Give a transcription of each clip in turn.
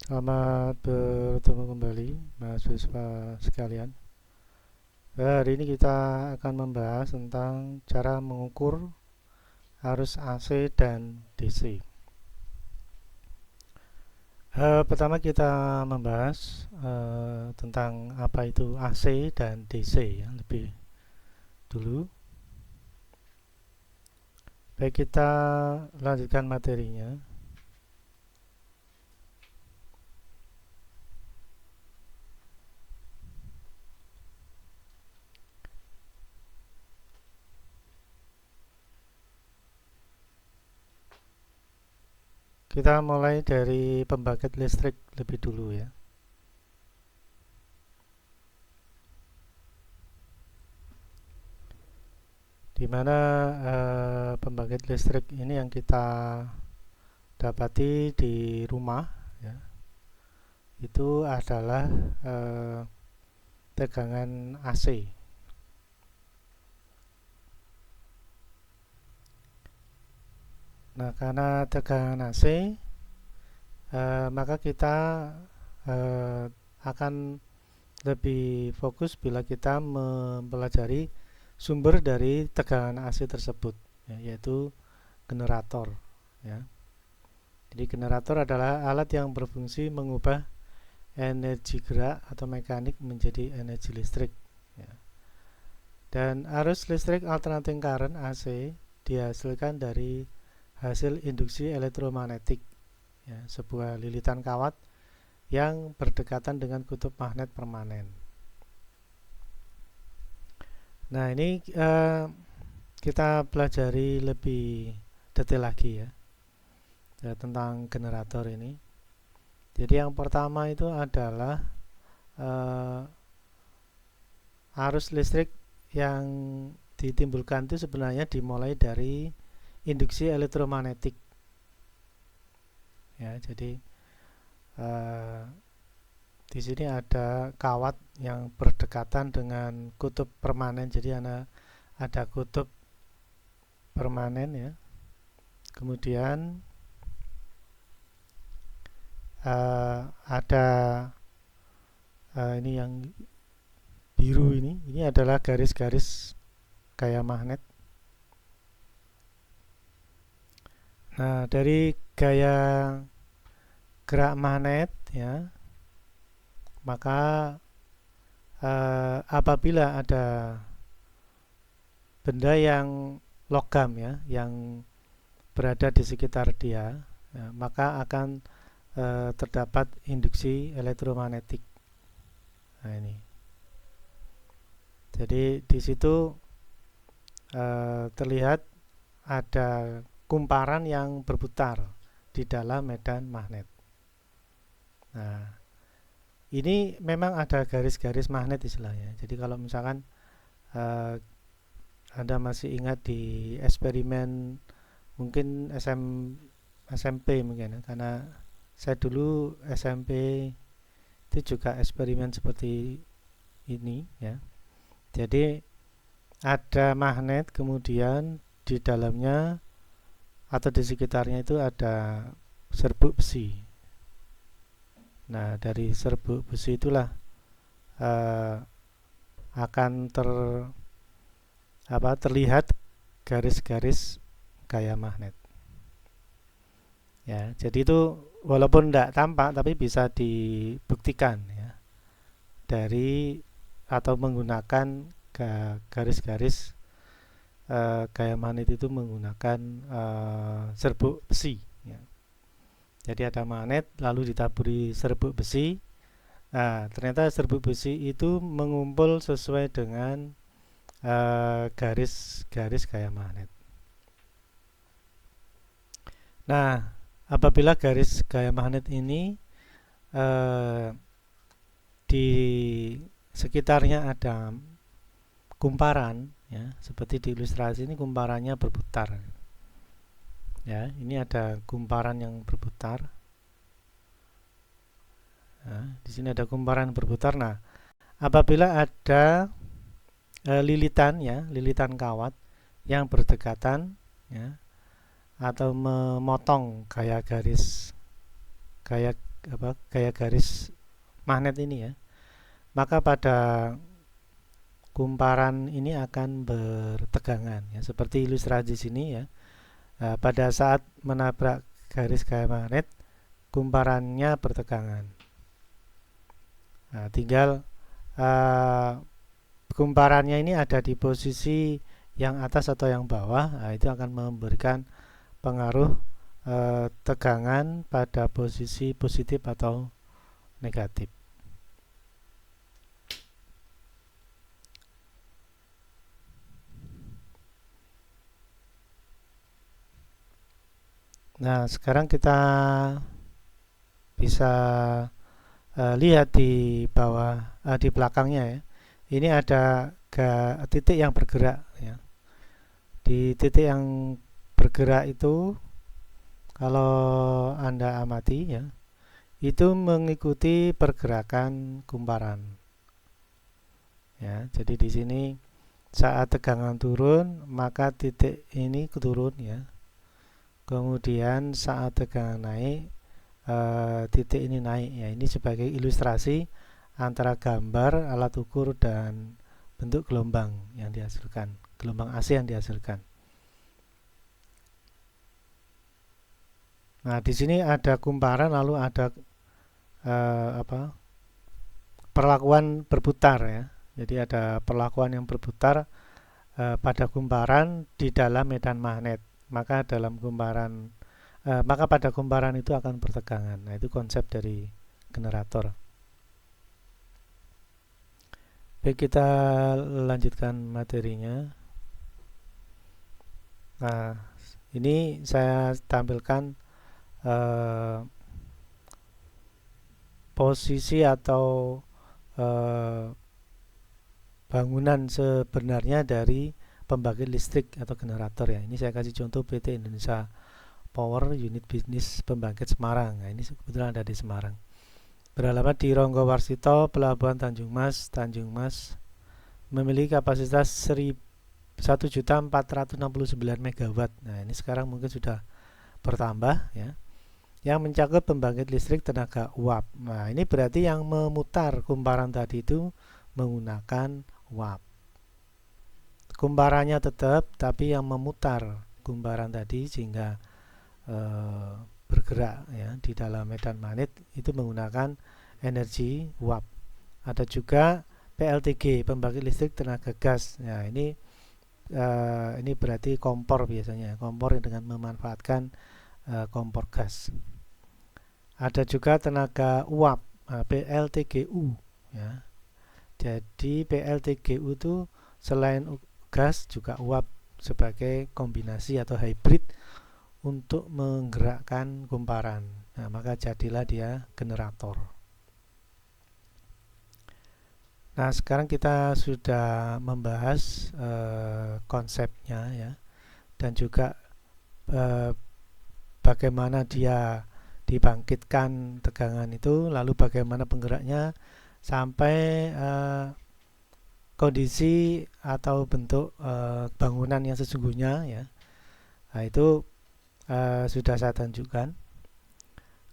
Selamat bertemu kembali mahasiswa sekalian. Hari ini kita akan membahas tentang cara mengukur arus AC dan DC. Pertama kita membahas tentang apa itu AC dan DC ya, lebih dulu. Baik, kita lanjutkan materinya. Kita mulai dari pembangkit listrik lebih dulu ya. Di mana pembangkit listrik ini yang kita dapati di rumah ya, itu adalah tegangan AC. Nah, karena tegangan AC, maka kita akan lebih fokus bila kita mempelajari sumber dari tegangan AC tersebut, ya, yaitu generator. Ya. Jadi generator adalah alat yang berfungsi mengubah energi gerak atau mekanik menjadi energi listrik. Ya. Dan arus listrik alternating current AC dihasilkan dari hasil induksi elektromagnetik, ya, sebuah lilitan kawat yang berdekatan dengan kutub magnet permanen. Nah, ini kita pelajari lebih detail lagi ya, tentang generator ini. Jadi yang pertama itu adalah arus listrik yang ditimbulkan itu sebenarnya dimulai dari induksi elektromagnetik. Ya, jadi di sini ada kawat yang berdekatan dengan kutub permanen. Jadi ada kutub permanen ya. Kemudian ada ini yang biru ini adalah garis-garis kayak magnet. Nah, dari gaya gerak magnet ya, maka apabila ada benda yang logam ya, yang berada di sekitar dia, ya, maka akan terdapat induksi elektromagnetik. Nah, ini. Jadi di situ terlihat ada kumparan yang berputar di dalam medan magnet. Nah, ini memang ada garis-garis magnet istilahnya. Jadi kalau misalkan Anda masih ingat di eksperimen mungkin SMP mungkin ya, karena saya dulu SMP itu juga eksperimen seperti ini ya. Jadi ada magnet, kemudian di dalamnya atau di sekitarnya itu ada serbuk besi. Nah, dari serbuk besi itulah akan terlihat garis-garis gaya magnet. Ya, jadi itu walaupun tidak tampak tapi bisa dibuktikan ya, dari atau menggunakan garis-garis gaya magnet itu menggunakan serbuk besi ya. Jadi ada magnet lalu ditaburi serbuk besi. Nah, ternyata serbuk besi itu mengumpul sesuai dengan garis-garis gaya magnet. Nah, apabila garis gaya magnet ini di sekitarnya ada kumparan ya, seperti di ilustrasi ini kumparannya berputar. Ya, ini ada kumparan yang berputar. Nah, di sini ada kumparan berputar. Nah, apabila ada lilitan ya, lilitan kawat yang berdekatan ya, atau memotong gaya gaya garis magnet ini ya, maka pada kumparan ini akan bertegangan ya, seperti ilustrasi sini ya. Pada saat menabrak garis gaya magnet, kumparannya bertegangan. Nah, tinggal kumparannya ini ada di posisi yang atas atau yang bawah, nah, itu akan memberikan pengaruh tegangan pada posisi positif atau negatif. Nah, sekarang kita bisa lihat di bawah, di belakangnya ya. Ini ada titik yang bergerak ya. Di titik yang bergerak itu, kalau Anda amati ya, itu mengikuti pergerakan kumparan. Ya, jadi di sini saat tegangan turun, maka titik ini turun ya. Kemudian saat tegangan naik, titik ini naik ya. Ini sebagai ilustrasi antara gambar alat ukur dan bentuk gelombang yang dihasilkan, gelombang AC yang dihasilkan. Nah, di sini ada kumparan, lalu ada perlakuan berputar ya. Jadi ada perlakuan yang berputar pada kumparan di dalam medan magnet. Maka pada kumparan itu akan bertegangan. Nah, itu konsep dari generator. Baik, kita lanjutkan materinya. Nah, ini saya tampilkan posisi atau bangunan sebenarnya dari pembangkit listrik atau generator ya. Ini saya kasih contoh PT Indonesia Power Unit Bisnis Pembangkit Semarang. Nah, ini kebetulan ada di Semarang. Beralamat di Ronggowarsito, Pelabuhan Tanjung Mas, memiliki kapasitas 1.469 MW. Nah, ini sekarang mungkin sudah bertambah ya. Yang mencakup pembangkit listrik tenaga uap. Nah, ini berarti yang memutar kumparan tadi itu menggunakan uap. Kumparannya tetap, tapi yang memutar kumparan tadi sehingga bergerak ya di dalam medan magnet itu menggunakan energi uap. Ada juga PLTG, pembangkit listrik tenaga gas. Nah, ini berarti kompor biasanya, kompor dengan memanfaatkan kompor gas. Ada juga tenaga uap, PLTGU ya. Jadi PLTGU itu selain gas juga uap sebagai kombinasi atau hybrid untuk menggerakkan kumparan. Nah, maka jadilah dia generator. Nah, sekarang kita sudah membahas konsepnya ya, dan juga bagaimana dia dibangkitkan tegangan itu, lalu bagaimana penggeraknya sampai kondisi atau bentuk bangunan yang sesungguhnya ya. Nah, itu sudah saya tunjukkan.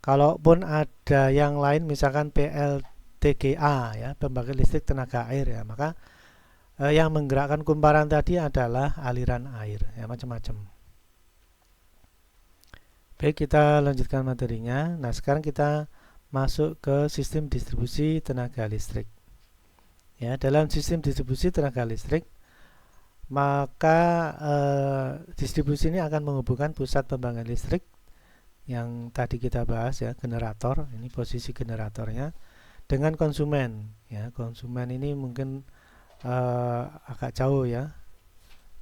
Kalaupun ada yang lain, misalkan PLTGA ya, pembangkit listrik tenaga air ya, maka yang menggerakkan kumparan tadi adalah aliran air ya, macam-macam. Baik, kita lanjutkan materinya. Nah, sekarang kita masuk ke sistem distribusi tenaga listrik. Ya, dalam sistem distribusi tenaga listrik, maka distribusi ini akan menghubungkan pusat pembangkit listrik yang tadi kita bahas ya, generator, ini posisi generatornya, dengan konsumen ya. Konsumen ini mungkin agak jauh ya.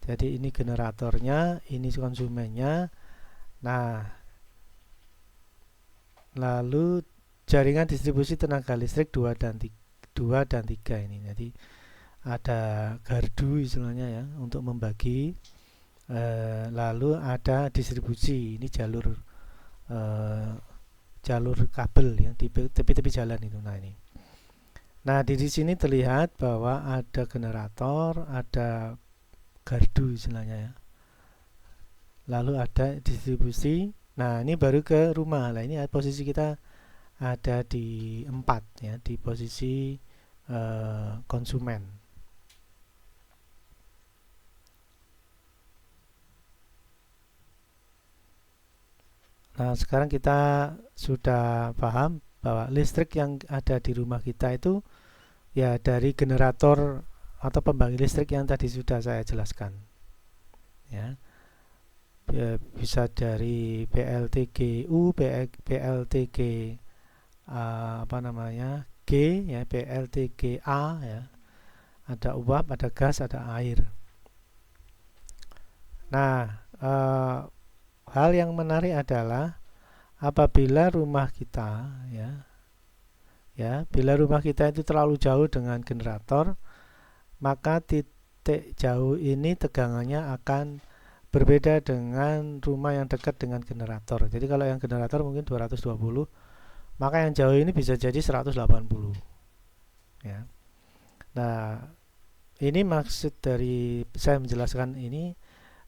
Jadi ini generatornya, ini konsumennya. Nah, lalu jaringan distribusi tenaga listrik 2 dan 3 ini. Jadi ada gardu istilahnya ya untuk membagi, lalu ada distribusi, ini jalur kabel ya di tepi-tepi jalan itu. Nah di sini terlihat bahwa ada generator, ada gardu istilahnya ya, lalu ada distribusi. Nah, ini baru ke rumah. Nah, ini posisi kita ada di 4 ya, di posisi konsumen. Nah, sekarang kita sudah paham bahwa listrik yang ada di rumah kita itu ya dari generator atau pembangkit listrik yang tadi sudah saya jelaskan. Ya, bisa dari PLTGU, PLTG apa namanya G ya, PLTGA ya, ada uap, ada gas, ada air. Nah, hal yang menarik adalah apabila rumah kita bila rumah kita itu terlalu jauh dengan generator, maka titik jauh ini tegangannya akan berbeda dengan rumah yang dekat dengan generator. Jadi kalau yang generator mungkin 220, maka yang jauh ini bisa jadi 180 ya. Nah, ini maksud dari saya menjelaskan ini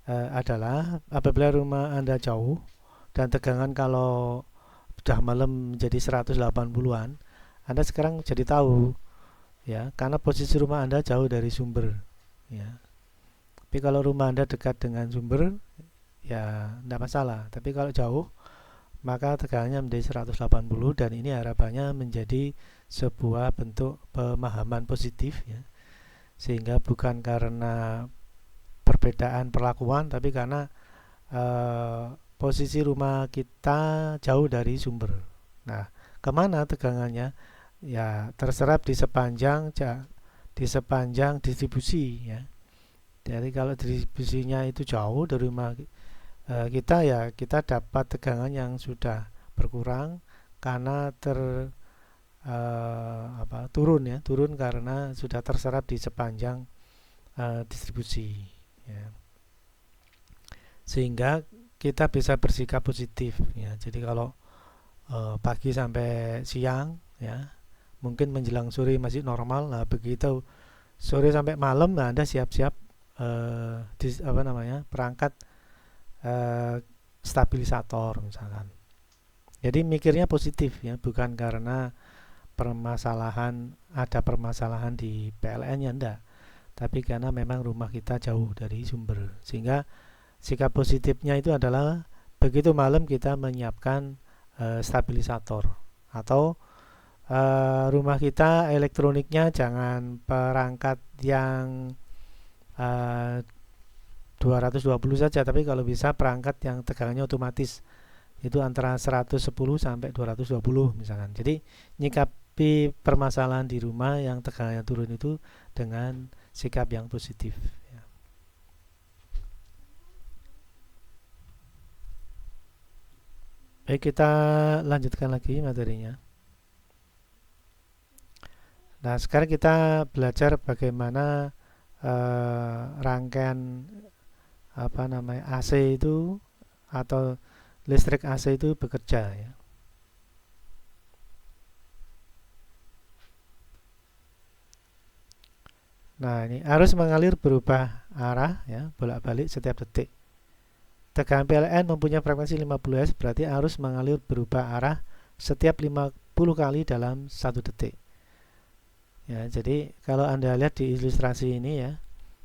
adalah apabila rumah Anda jauh dan tegangan kalau sudah malam menjadi 180-an, Anda sekarang jadi tahu ya, karena posisi rumah Anda jauh dari sumber ya. Tapi kalau rumah Anda dekat dengan sumber ya tidak masalah. Tapi kalau jauh maka tegangannya menjadi 180, dan ini harapannya menjadi sebuah bentuk pemahaman positif ya. Sehingga bukan karena perbedaan perlakuan, tapi karena posisi rumah kita jauh dari sumber. Nah, kemana tegangannya? Ya terserap di sepanjang distribusi ya. Jadi kalau distribusinya itu jauh dari rumah kita, ya kita dapat tegangan yang sudah berkurang karena turun karena sudah terserap di sepanjang distribusi ya. Sehingga kita bisa bersikap positif ya. Jadi kalau pagi sampai siang ya, mungkin menjelang sore masih normal. Nah, begitu sore sampai malam, nah Anda siap-siap perangkat stabilisator misalkan. Jadi mikirnya positif ya, bukan karena ada permasalahan di PLN-nya, enggak, tapi karena memang rumah kita jauh dari sumber. Sehingga sikap positifnya itu adalah begitu malam kita menyiapkan stabilisator, atau rumah kita elektroniknya jangan perangkat yang 220 saja, tapi kalau bisa perangkat yang tegangannya otomatis itu antara 110 sampai 220 misalkan. Jadi nyikapi permasalahan di rumah yang tegangannya turun itu dengan sikap yang positif ya. Baik, kita lanjutkan lagi materinya. Nah, sekarang kita belajar bagaimana rangkaian AC itu atau listrik AC itu bekerja ya. Nah, ini arus mengalir berubah arah ya, bolak-balik setiap detik. Tegangan PLN mempunyai frekuensi 50 Hz, berarti arus mengalir berubah arah setiap 50 kali dalam 1 detik. Ya, jadi kalau Anda lihat di ilustrasi ini ya,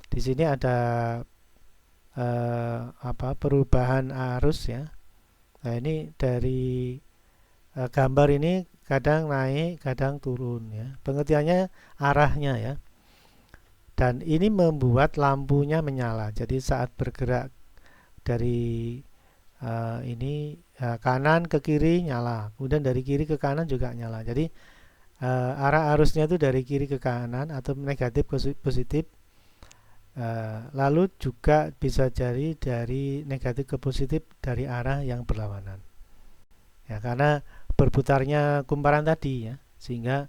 di sini ada perubahan arus ya. Nah, ini dari gambar ini kadang naik, kadang turun ya. Pengertiannya arahnya ya. Dan ini membuat lampunya menyala. Jadi saat bergerak dari kanan ke kiri nyala, kemudian dari kiri ke kanan juga nyala. Jadi arah arusnya itu dari kiri ke kanan atau negatif ke positif. Lalu juga bisa jadi dari negatif ke positif dari arah yang berlawanan. Ya, karena berputarnya kumparan tadi ya, sehingga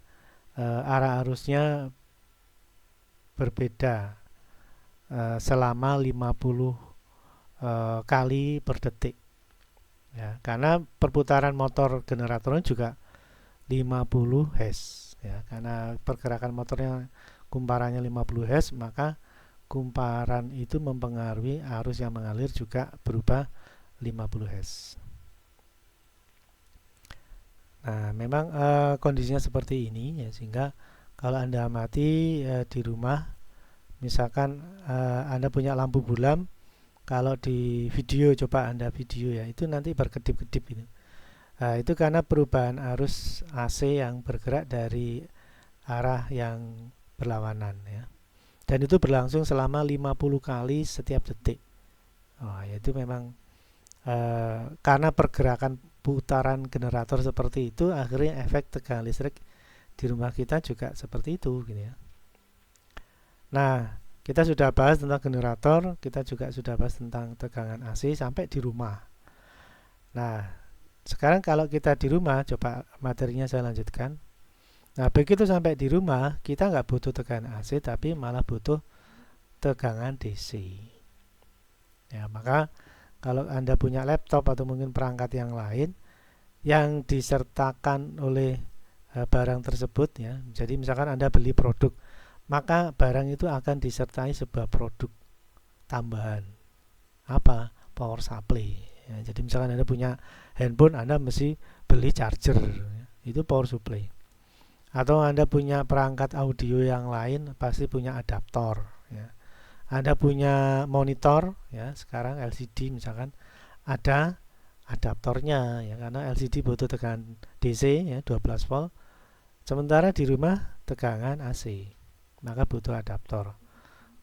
arah arusnya berbeda selama 50 kali per detik. Ya, karena perputaran motor generatornya juga 50 Hz ya, karena pergerakan motornya kumparannya 50 Hz, maka kumparan itu mempengaruhi arus yang mengalir juga berubah 50 Hz. Nah, memang kondisinya seperti ini ya, sehingga kalau Anda amati di rumah, misalkan Anda punya lampu bulam, kalau di video coba Anda video ya, itu nanti berkedip-kedip itu. Nah, itu karena perubahan arus AC yang bergerak dari arah yang berlawanan ya. Dan itu berlangsung selama 50 kali setiap detik. Oh, ya itu memang karena pergerakan putaran generator seperti itu, akhirnya efek tegangan listrik di rumah kita juga seperti itu gitu ya. Nah, kita sudah bahas tentang generator, kita juga sudah bahas tentang tegangan AC sampai di rumah. Nah, sekarang kalau kita di rumah, coba materinya saya lanjutkan. Nah, begitu sampai di rumah, kita nggak butuh tegangan AC, tapi malah butuh tegangan DC. Ya, maka kalau Anda punya laptop atau mungkin perangkat yang lain yang disertakan oleh barang tersebut ya. Jadi misalkan Anda beli produk, maka barang itu akan disertai sebuah produk tambahan. Apa? Power supply. Ya, jadi misalkan Anda punya handphone, Anda mesti beli charger. Ya, itu power supply. Atau Anda punya perangkat audio yang lain, pasti punya adaptor. Ya. Anda punya monitor, ya sekarang LCD misalkan, ada adaptornya ya, karena LCD butuh tegangan DC ya 12 volt. Sementara di rumah tegangan AC, maka butuh adaptor.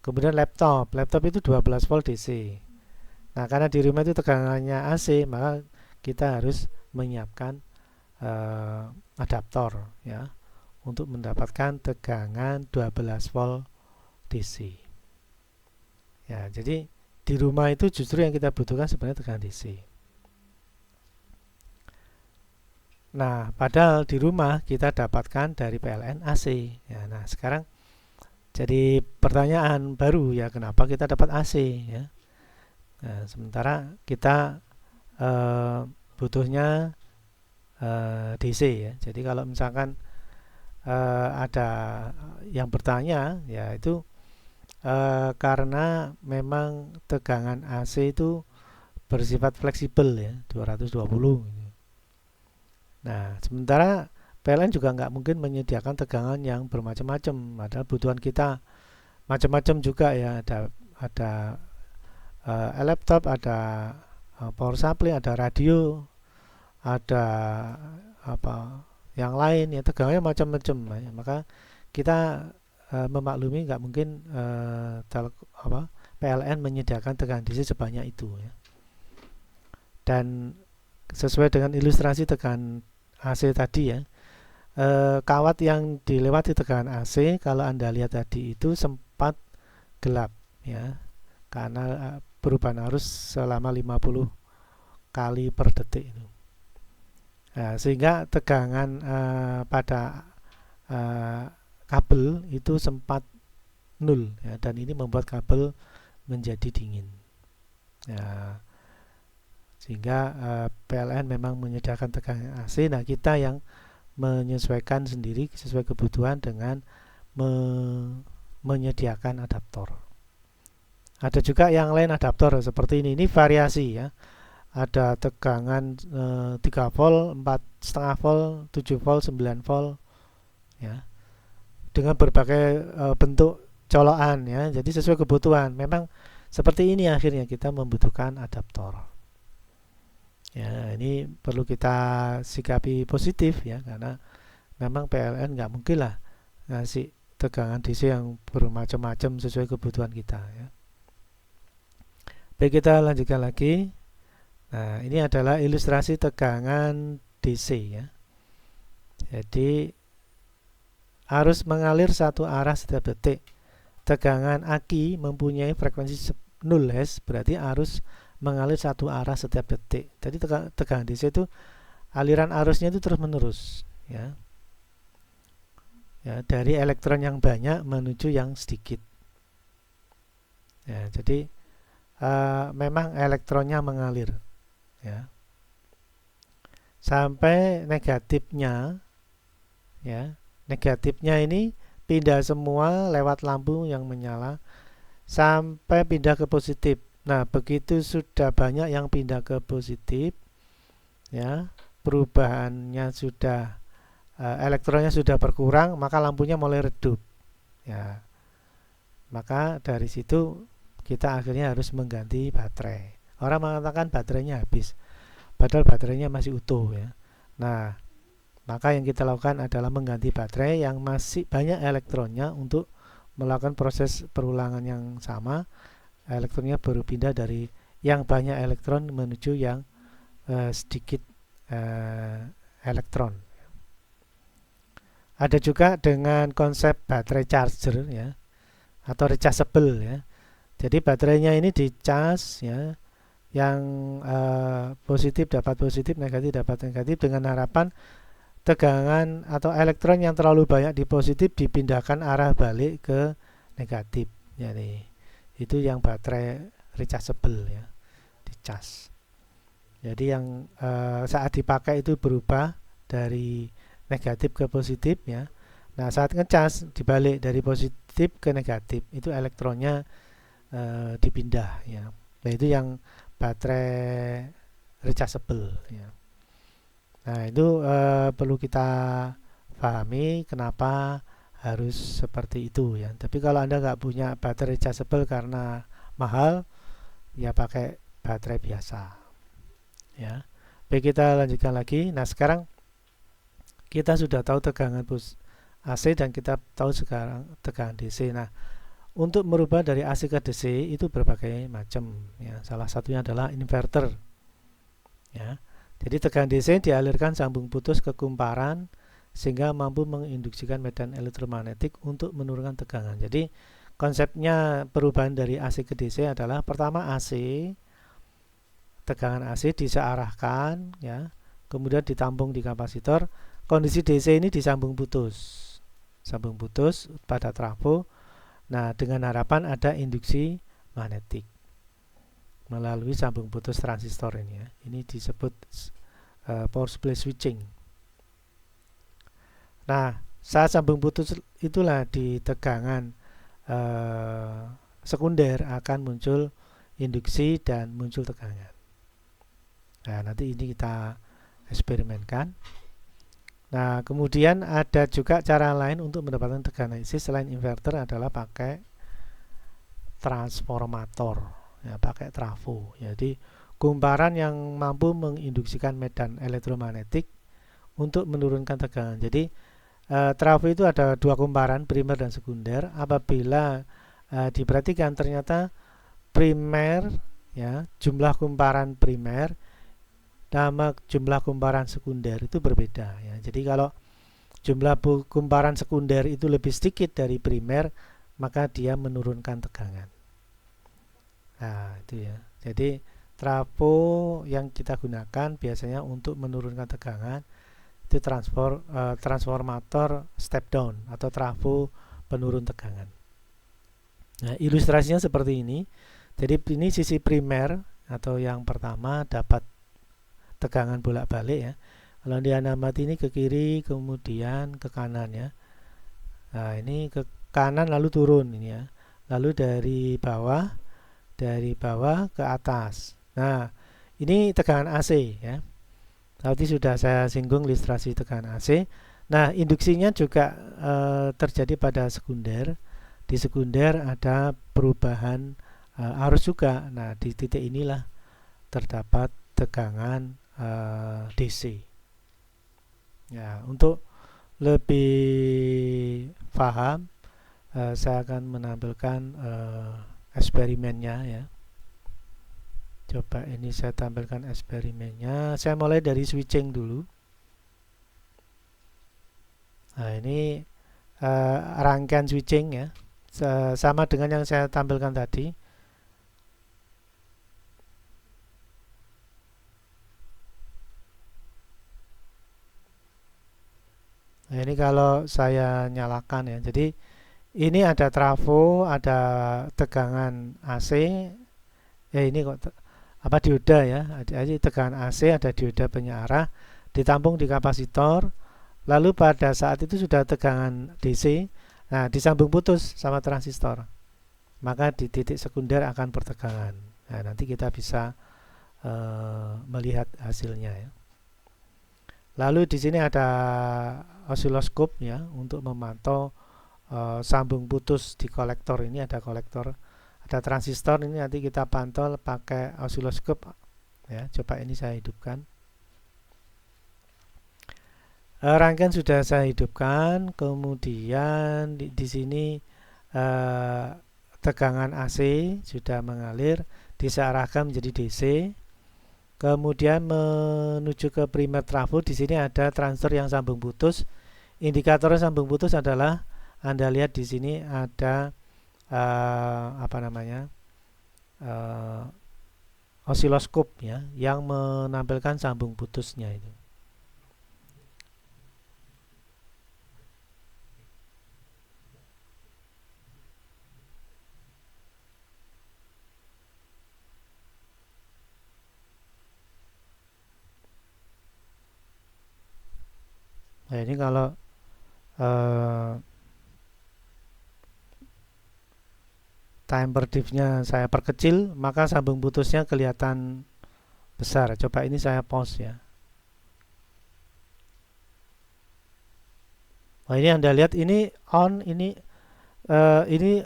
Kemudian laptop itu 12 volt DC. Nah, karena di rumah itu tegangannya AC, maka kita harus menyiapkan adaptor ya untuk mendapatkan tegangan 12 volt DC. Ya, jadi di rumah itu justru yang kita butuhkan sebenarnya tegangan DC. Nah, padahal di rumah kita dapatkan dari PLN AC. Ya, nah, sekarang jadi pertanyaan baru ya, kenapa kita dapat AC ya? Nah, sementara kita butuhnya DC ya. Jadi kalau misalkan ada yang bertanya ya itu karena memang tegangan AC itu bersifat fleksibel ya, 220. Nah, sementara PLN juga nggak mungkin menyediakan tegangan yang bermacam-macam. Padahal kebutuhan kita macam-macam juga ya. Ada laptop, ada power supply, ada radio, ada apa yang lain ya, tegangannya macam-macam ya. Maka kita memaklumi nggak mungkin PLN menyediakan tegangan DC sebanyak itu ya. Dan sesuai dengan ilustrasi tegangan AC tadi ya, kawat yang dilewati tegangan AC kalau Anda lihat tadi itu sempat gelap ya, karena perubahan arus selama 50 kali per detik itu. Nah, sehingga tegangan pada kabel itu sempat nol ya, dan ini membuat kabel menjadi dingin ya, sehingga PLN memang menyediakan tegangan AC. Nah, kita yang menyesuaikan sendiri sesuai kebutuhan dengan menyediakan adaptor. Ada juga yang lain adaptor seperti ini variasi ya. Ada tegangan 3 volt, 4,5 volt, 7 volt, 9 volt ya. Dengan berbagai bentuk colokan ya. Jadi sesuai kebutuhan. Memang seperti ini akhirnya kita membutuhkan adaptor. Ya, ini perlu kita sikapi positif ya, karena memang PLN nggak mungkin lah ngasih tegangan DC yang bermacam-macam sesuai kebutuhan kita ya. Baik, kita lanjutkan lagi. Nah, ini adalah ilustrasi tegangan DC ya. Jadi arus mengalir satu arah setiap detik. Tegangan aki mempunyai frekuensi 0 Hz, berarti arus mengalir satu arah setiap detik. Jadi tegangan DC itu aliran arusnya itu terus menerus ya. Ya, dari elektron yang banyak menuju yang sedikit. Ya, jadi memang elektronnya mengalir ya. Sampai negatifnya ya. Negatifnya ini pindah semua lewat lampu yang menyala sampai pindah ke positif. Nah, begitu sudah banyak yang pindah ke positif ya, perubahannya sudah elektronnya sudah berkurang, maka lampunya mulai redup. Ya, maka dari situ kita akhirnya harus mengganti baterai. Orang mengatakan baterainya habis, padahal baterainya masih utuh ya. Nah, maka yang kita lakukan adalah mengganti baterai yang masih banyak elektronnya untuk melakukan proses perulangan yang sama. Elektronnya baru pindah dari yang banyak elektron menuju yang sedikit elektron. Ada juga dengan konsep baterai charger ya, atau rechargeable ya. Jadi baterainya ini dicas ya, yang positif dapat positif, negatif dapat negatif, dengan harapan tegangan atau elektron yang terlalu banyak di positif dipindahkan arah balik ke negatif. Jadi itu yang baterai rechargeable ya, dicas. Jadi yang saat dipakai itu berubah dari negatif ke positif ya. Nah, saat ngecas dibalik dari positif ke negatif, itu elektronnya dipindah ya. Nah, itu yang baterai rechargeable ya. Nah, itu perlu kita pahami kenapa harus seperti itu ya. Tapi kalau Anda nggak punya baterai rechargeable karena mahal, ya pakai baterai biasa ya. Baik, kita lanjutkan lagi. Nah, sekarang kita sudah tahu tegangan AC dan kita tahu sekarang tegangan DC. Nah, untuk merubah dari AC ke DC itu berbagai macam ya. Salah satunya adalah inverter ya. Jadi tegangan DC dialirkan sambung putus ke kumparan sehingga mampu menginduksikan medan elektromagnetik untuk menurunkan tegangan. Jadi konsepnya perubahan dari AC ke DC adalah pertama tegangan AC disearahkan ya, kemudian ditampung di kapasitor. Kondisi DC ini disambung putus pada trafo. Nah, dengan harapan ada induksi magnetik melalui sambung putus transistor ini ya. Ini disebut power supply switching. Nah, saat sambung putus itulah di tegangan sekunder akan muncul induksi dan muncul tegangan. Nah, nanti ini kita eksperimenkan. Nah, kemudian ada juga cara lain untuk mendapatkan tegangan AC selain inverter adalah pakai transformator, ya, pakai trafo. Jadi kumparan yang mampu menginduksikan medan elektromagnetik untuk menurunkan tegangan. Jadi trafo itu ada dua kumparan, primer dan sekunder. Apabila diperhatikan ternyata primer, ya, jumlah kumparan primer sama jumlah kumparan sekunder itu berbeda ya. Jadi kalau jumlah kumparan sekunder itu lebih sedikit dari primer, maka dia menurunkan tegangan. Nah, itu ya. Jadi trafo yang kita gunakan biasanya untuk menurunkan tegangan itu transformator step down atau trafo penurun tegangan. Nah, ilustrasinya seperti ini. Jadi ini sisi primer atau yang pertama dapat tegangan bolak-balik ya. Kalau diamati ini ke kiri kemudian ke kanan ya. Nah, ini ke kanan lalu turun ini ya. Lalu dari bawah ke atas. Nah, ini tegangan AC ya. Tadi sudah saya singgung ilustrasi tegangan AC. Nah, induksinya juga terjadi pada sekunder. Di sekunder ada perubahan arus juga. Nah, di titik inilah terdapat tegangan DC. Ya, untuk lebih paham, saya akan menampilkan eksperimennya ya. Coba ini saya tampilkan eksperimennya. Saya mulai dari switching dulu. Nah, ini rangkaian switching ya, sama dengan yang saya tampilkan tadi. Nah, ini kalau saya nyalakan ya. Jadi ini ada trafo, ada tegangan AC. Ini kok dioda ya. Jadi tegangan AC, ada dioda penyearah, ditampung di kapasitor. Lalu pada saat itu sudah tegangan DC. Nah, disambung putus sama transistor. Maka di titik sekunder akan bertegangan. Nah, nanti kita bisa melihat hasilnya ya. Lalu di sini ada osiloskop ya untuk memantau sambung putus di kolektor. Ini ada kolektor, ada transistor, ini nanti kita pantau pakai osiloskop ya. Coba ini saya hidupkan. Rangkaian sudah saya hidupkan, kemudian di sini tegangan AC sudah mengalir, disearahkan menjadi DC. Kemudian menuju ke primer trafo, di sini ada transistor yang sambung putus. Indikator sambung putus adalah Anda lihat di sini ada osiloskop ya yang menampilkan sambung putusnya itu. Nah, ini kalau time per diffnya saya perkecil, maka sambung putusnya kelihatan besar. Coba ini saya pause ya. Nah, ini Anda lihat ini on, ini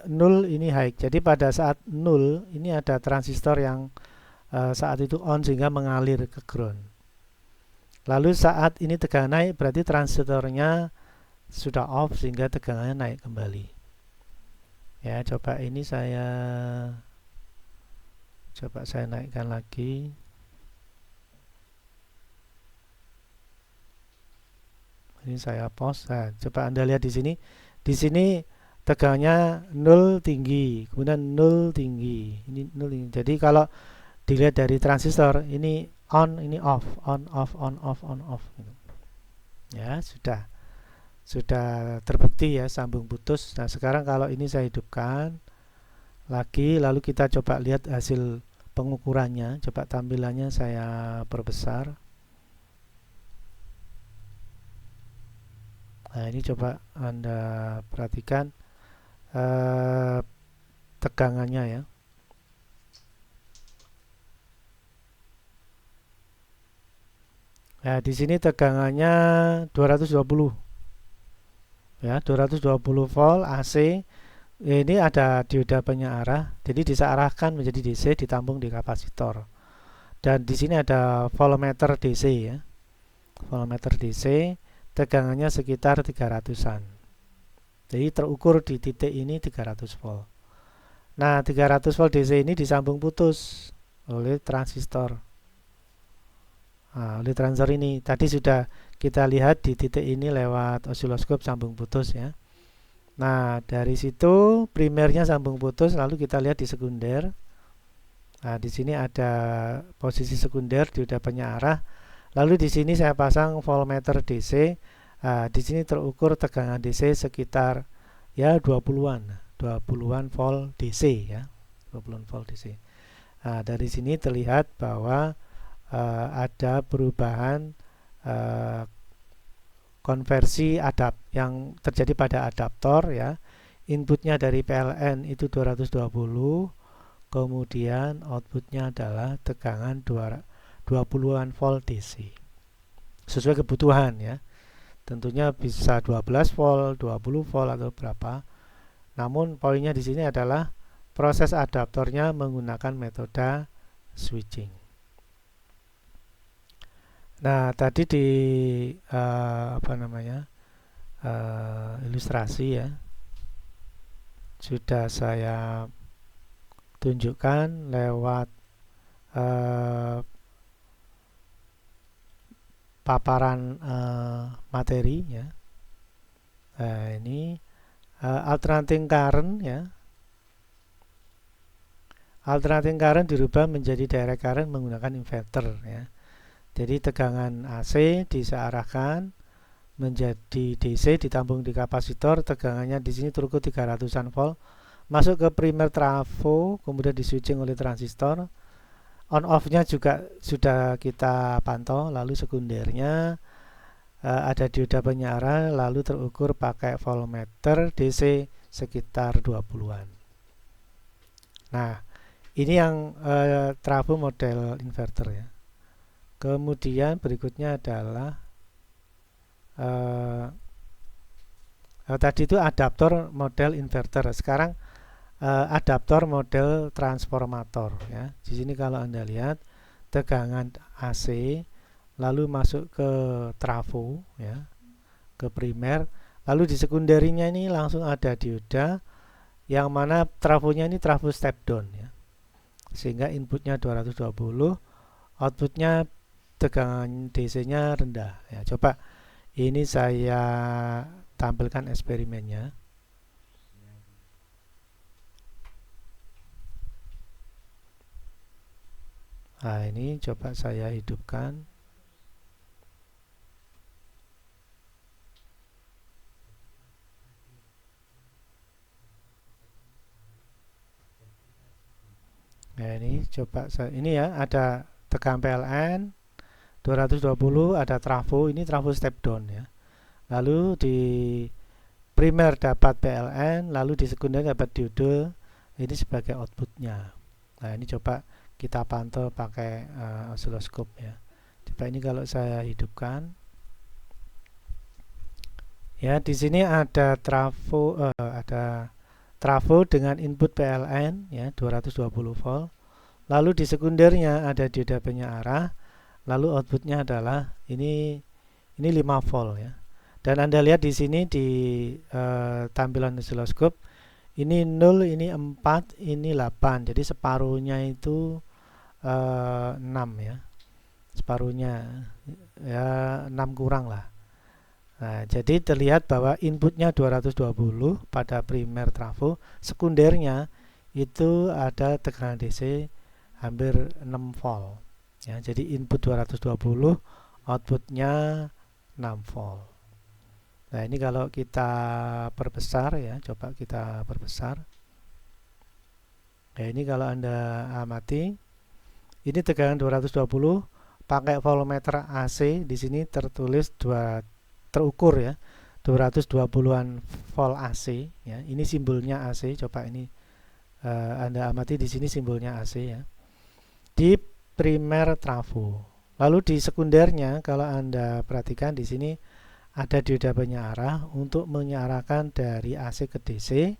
null, ini high. Jadi pada saat null ini ada transistor yang saat itu on sehingga mengalir ke ground. Lalu saat ini tegangan naik berarti transistornya sudah off sehingga tegangannya naik kembali. Ya, coba saya naikkan lagi. Ini saya pause. Nah, coba Anda lihat di sini. Di sini tegangannya 0 tinggi, kemudian 0 tinggi. Ini 0 tinggi. Jadi kalau dilihat dari transistor, ini on, ini off, on, off, on, off, on, off. Ya, sudah terbukti ya sambung putus. Nah, sekarang kalau ini saya hidupkan lagi, lalu kita coba lihat hasil pengukurannya. Coba tampilannya saya perbesar. Nah, ini coba Anda perhatikan tegangannya ya. Nah, di sini tegangannya 220. Ya, 220 volt AC. Ini ada dioda penyearah, jadi disearahkan menjadi DC, ditampung di kapasitor. Dan di sini ada voltmeter DC ya. Voltmeter DC, tegangannya sekitar 300-an. Jadi terukur di titik ini 300 volt. Nah, 300 volt DC ini disambung putus oleh transistor. Nah, oleh transistor ini tadi sudah kita lihat di titik ini lewat osiloskop sambung putus ya. Nah, dari situ primernya sambung putus, lalu kita lihat di sekunder. Nah, di sini ada posisi sekunder dioda penyearah. Lalu di sini saya pasang voltmeter DC. Nah, di sini terukur tegangan DC sekitar ya 20-an volt DC ya. 20-an volt DC. Nah, dari sini terlihat bahwa ada perubahan konversi yang terjadi pada adaptor ya. Inputnya dari PLN itu 220, kemudian outputnya adalah tegangan 20-an volt DC. Sesuai kebutuhan ya. Tentunya bisa 12 volt, 20 volt atau berapa. Namun poinnya di sini adalah proses adaptornya menggunakan metode switching. Nah, tadi di ilustrasi ya sudah saya tunjukkan lewat paparan materi ya. Nah, ini alternating current ya. Alternating current dirubah menjadi direct current menggunakan inverter ya. Jadi tegangan AC disearahkan menjadi DC, ditampung di kapasitor, tegangannya di sini terukur 300-an volt, masuk ke primer trafo, kemudian di switching oleh transistor. On off-nya juga sudah kita pantau, lalu sekundernya ada dioda penyearah, lalu terukur pakai voltmeter DC sekitar 20-an. Nah, ini yang trafo model inverter ya. Kemudian berikutnya adalah eh, tadi itu adaptor model inverter. Sekarang adaptor model transformator ya. Di sini kalau Anda lihat tegangan AC lalu masuk ke trafo ya, ke primer, lalu di sekunderinya ini langsung ada dioda yang mana trafonya ini trafo step down ya. Sehingga inputnya 220, outputnya tegangan DC-nya rendah ya. Coba ini saya tampilkan eksperimennya. Nah, ini coba saya hidupkan. Nah, ini coba ini ya, ada tegangan PLN 220, ada trafo, ini trafo step down ya. Lalu di primer dapat PLN, lalu di sekunder dapat diode, ini sebagai outputnya. Nah, ini coba kita pantau pakai oscilloscope ya. Coba ini kalau saya hidupkan, ya di sini ada trafo dengan input PLN ya 220 volt. Lalu di sekundernya ada dioda penyearah, lalu outputnya adalah ini 5 volt ya. Dan Anda lihat di sini di tampilan oscilloscope ini 0, ini 4, ini 8. Jadi separuhnya itu 6 ya. Separuhnya ya 6 kurang lah. Nah, jadi terlihat bahwa inputnya 220 pada primer trafo, sekundernya itu ada tegangan DC hampir 6 volt. Ya, jadi input 220, outputnya 6 volt. Nah, ini kalau kita perbesar ya, coba kita perbesar. Nah, ini kalau Anda amati, ini tegangan 220 pakai voltmeter AC, di sini tertulis terukur ya 220-an volt AC ya. Ini simbolnya AC, coba ini Anda amati di sini simbolnya AC ya. Di primer trafo. Lalu di sekundernya kalau Anda perhatikan di sini ada dioda penyearah untuk menyearahkan dari AC ke DC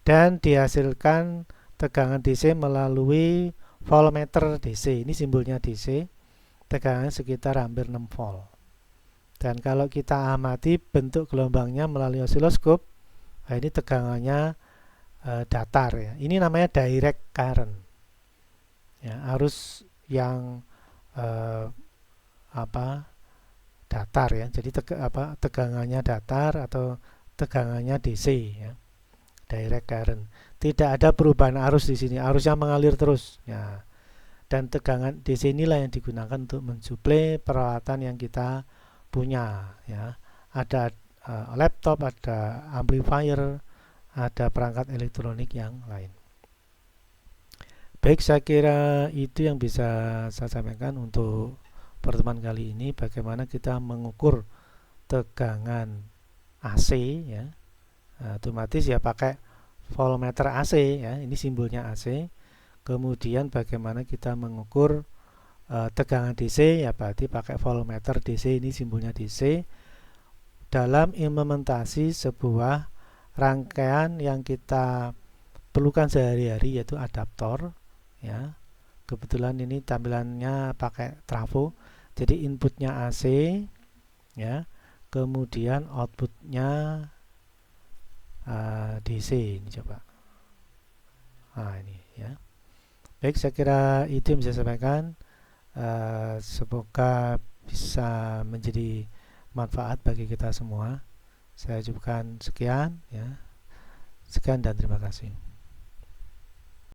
dan dihasilkan tegangan DC melalui voltmeter DC. Ini simbolnya DC. Tegangan sekitar hampir 6 volt. Dan kalau kita amati bentuk gelombangnya melalui oscilloscope, nah ini tegangannya datar ya. Ini namanya direct current. Ya, arus yang datar ya. Jadi tegangannya datar atau tegangannya DC ya. Direct current. Tidak ada perubahan arus di sini. Arusnya mengalir terus ya. Dan tegangan DC inilah yang digunakan untuk mensuplai peralatan yang kita punya ya. Ada laptop, ada amplifier, ada perangkat elektronik yang lain. Baik, saya kira itu yang bisa saya sampaikan untuk pertemuan kali ini, bagaimana kita mengukur tegangan AC ya. Otomatis ya pakai voltmeter AC ya, ini simbolnya AC. Kemudian bagaimana kita mengukur tegangan DC ya, berarti pakai voltmeter DC, ini simbolnya DC, dalam implementasi sebuah rangkaian yang kita perlukan sehari-hari, yaitu adaptor ya. Kebetulan ini tampilannya pakai trafo, jadi inputnya AC ya, kemudian outputnya DC ini coba. Nah ini ya. Baik, saya kira itu yang bisa saya sampaikan. Semoga bisa menjadi manfaat bagi kita semua. Saya ucapkan sekian ya. Sekian dan terima kasih.